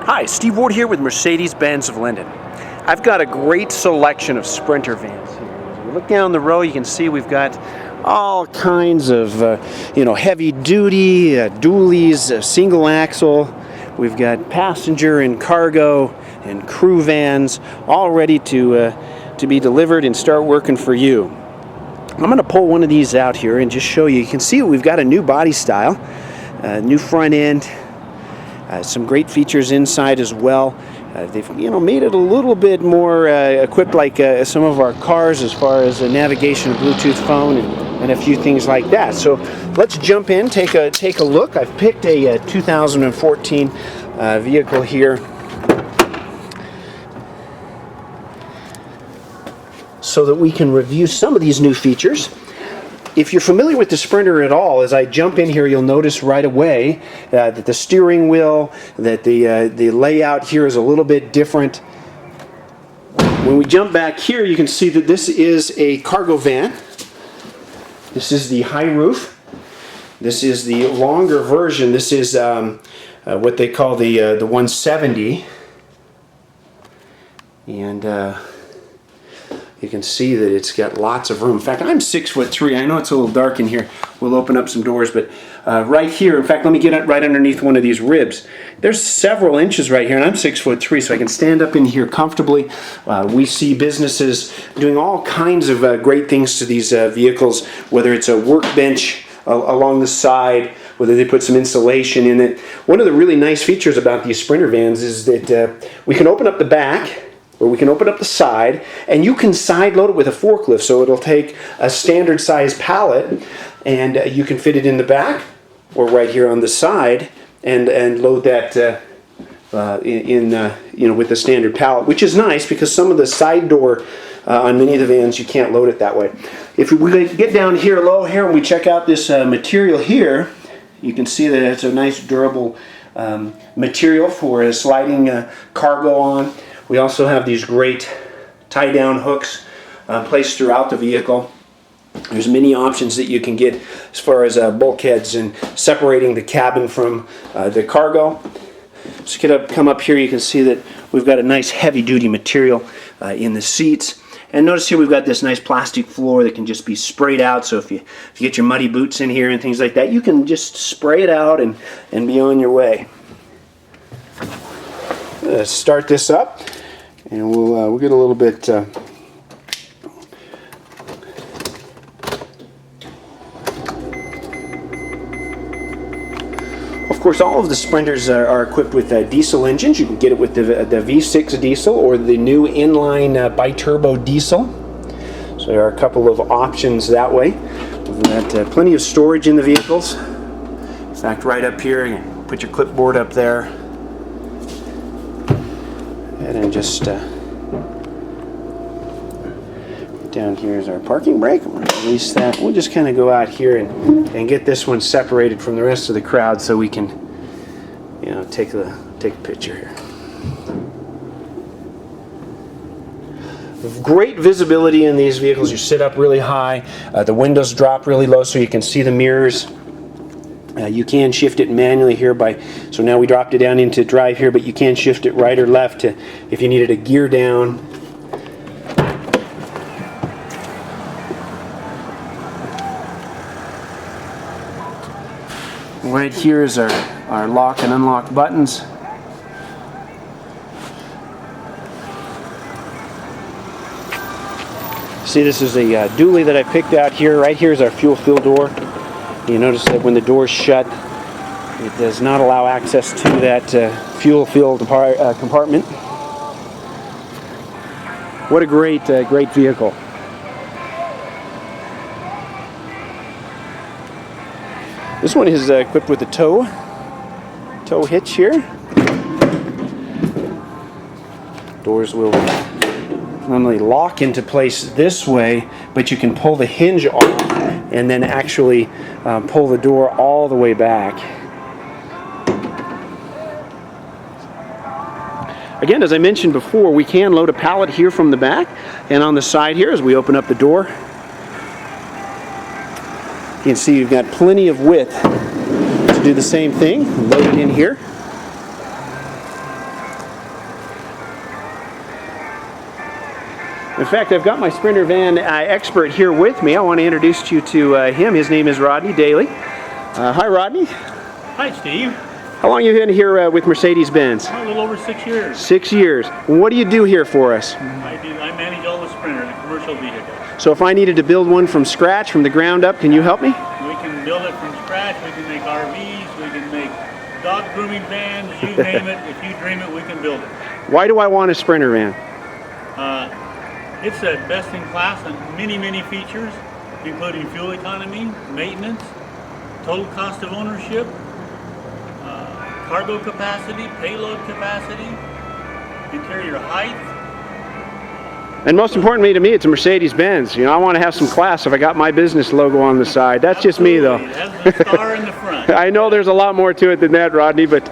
Hi, Steve Ward here with Mercedes-Benz of Linden. I've got a great selection of Sprinter vans here. As we look down the row, you can see we've got all kinds of heavy-duty dualies, single axle. We've got passenger and cargo and crew vans, all ready to be delivered and start working for you. I'm going to pull one of these out here and just show you. You can see we've got a new body style, new front end. Some great features inside as well. They've made it a little bit more equipped like some of our cars as far as navigation, a Bluetooth phone, and a few things like that. So let's jump in, take a look. I've picked a 2014 vehicle here, so that we can review some of these new features. If you're familiar with the Sprinter at all, as I jump in here, you'll notice right away that the steering wheel, that the layout here is a little bit different. When we jump back here, you can see that this is a cargo van. This is the high roof. This is the longer version. This is what they call the 170. And you can see that it's got lots of room. In fact, I'm 6'3". I know it's a little dark in here. We'll open up some doors, but right here, in fact, let me get right underneath one of these ribs. There's several inches right here, and I'm 6'3", so I can stand up in here comfortably. We see businesses doing all kinds of great things to these vehicles, whether it's a workbench along the side, whether they put some insulation in it. One of the really nice features about these Sprinter vans is that we can open up the back, or we can open up the side, and you can side load it with a forklift. So it'll take a standard size pallet, and you can fit it in the back or right here on the side, and load that with the standard pallet, which is nice because some of the side door on many of the vans you can't load it that way. If we get down here low here and we check out this material here, you can see that it's a nice durable material for sliding cargo on. We also have these great tie-down hooks placed throughout the vehicle. There's many options that you can get as far as bulkheads and separating the cabin from the cargo. So come up here, you can see that we've got a nice heavy-duty material in the seats. And notice here we've got this nice plastic floor that can just be sprayed out. So if you get your muddy boots in here and things like that, you can just spray it out and be on your way. Let's start this up, and we'll get a little bit Of course, all of the Sprinters are equipped with diesel engines. You can get it with the V6 diesel or the new inline bi-turbo diesel. So there are a couple of options that way. We've got plenty of storage in the vehicles. In fact, right up here, you can put your clipboard up there. And just down here is our parking brake. I'm going to release that. We'll just kind of go out here and get this one separated from the rest of the crowd so we can, take a picture here. Great visibility in these vehicles. You sit up really high. The windows drop really low so you can see the mirrors. You can shift it manually here so now we dropped it down into drive here, but you can shift it right or left if you needed a gear down. Right here is our lock and unlock buttons. See, this is a dually that I picked out here. Right here is our fuel fill door. You notice that when the door's shut, it does not allow access to that fuel-filled compartment. What a great vehicle. This one is equipped with a tow hitch here. Doors will not only lock into place this way, but you can pull the hinge off and then actually pull the door all the way back. Again, as I mentioned before, we can load a pallet here from the back, and on the side here as we open up the door, you can see you've got plenty of width to do the same thing. Load it in here. In fact, I've got my Sprinter van expert here with me. I want to introduce you to him. His name is Rodney Daly. Hi, Rodney. Hi, Steve. How long have you been here with Mercedes-Benz? A little over 6 years. 6 years. What do you do here for us? I manage all the Sprinter, the commercial vehicles. So if I needed to build one from scratch, from the ground up, can you help me? We can build it from scratch. We can make RVs. We can make dog grooming vans. You name it. If you dream it, we can build it. Why do I want a Sprinter van? It's a best in class and many features, including fuel economy, maintenance, total cost of ownership, cargo capacity, payload capacity, interior height. And most importantly to me, it's a Mercedes-Benz. You know, I want to have some class if I got my business logo on the side. That's Absolutely. just me, though. It has the star in the front. I know there's a lot more to it than that, Rodney, but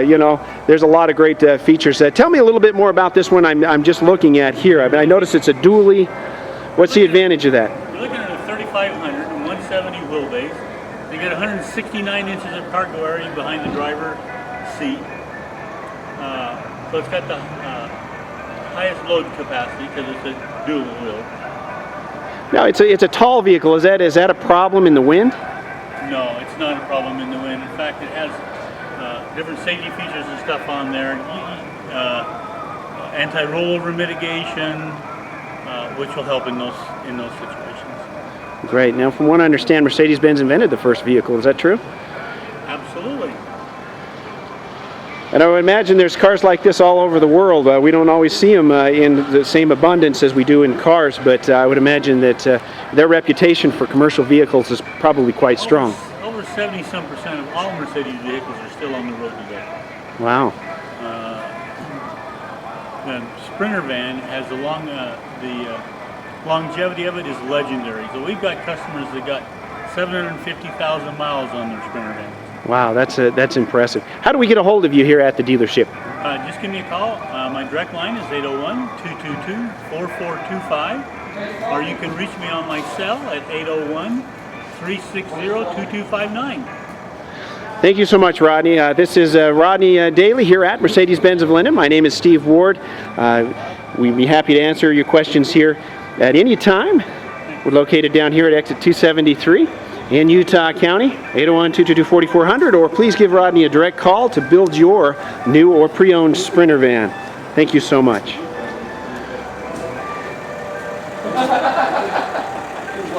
you know, there's a lot of great features. Tell me a little bit more about this one I'm just looking at here. I mean, I notice it's a dually. What's the advantage of that? You're looking at a 3500 and 170 wheelbase. You get 169 inches of cargo area behind the driver seat. So it's got the highest load capacity because it's a dual wheel. Now, it's a tall vehicle. Is that a problem in the wind? No, it's not a problem in the wind. In fact, it has different safety features and stuff on there. Anti-rollover mitigation, which will help in those situations. Great. Now, from what I understand, Mercedes-Benz invented the first vehicle. Is that true? Absolutely. And I would imagine there's cars like this all over the world. We don't always see them in the same abundance as we do in cars, but I would imagine that their reputation for commercial vehicles is probably quite strong. Over 70-some% of all Mercedes vehicles are still on the road today. Wow. The Sprinter van has the longevity of it is legendary. So we've got customers that got 750,000 miles on their Sprinter van. Wow, that's impressive. How do we get a hold of you here at the dealership? Just give me a call. My direct line is 801-222-4425, or you can reach me on my cell at 801-360-2259. Thank you so much, Rodney. This is Rodney Daly here at Mercedes-Benz of Linden. My name is Steve Ward. We'd be happy to answer your questions here at any time. We're located down here at exit 273. in Utah County, 801-222-4400, or please give Rodney a direct call to build your new or pre-owned Sprinter van. Thank you so much.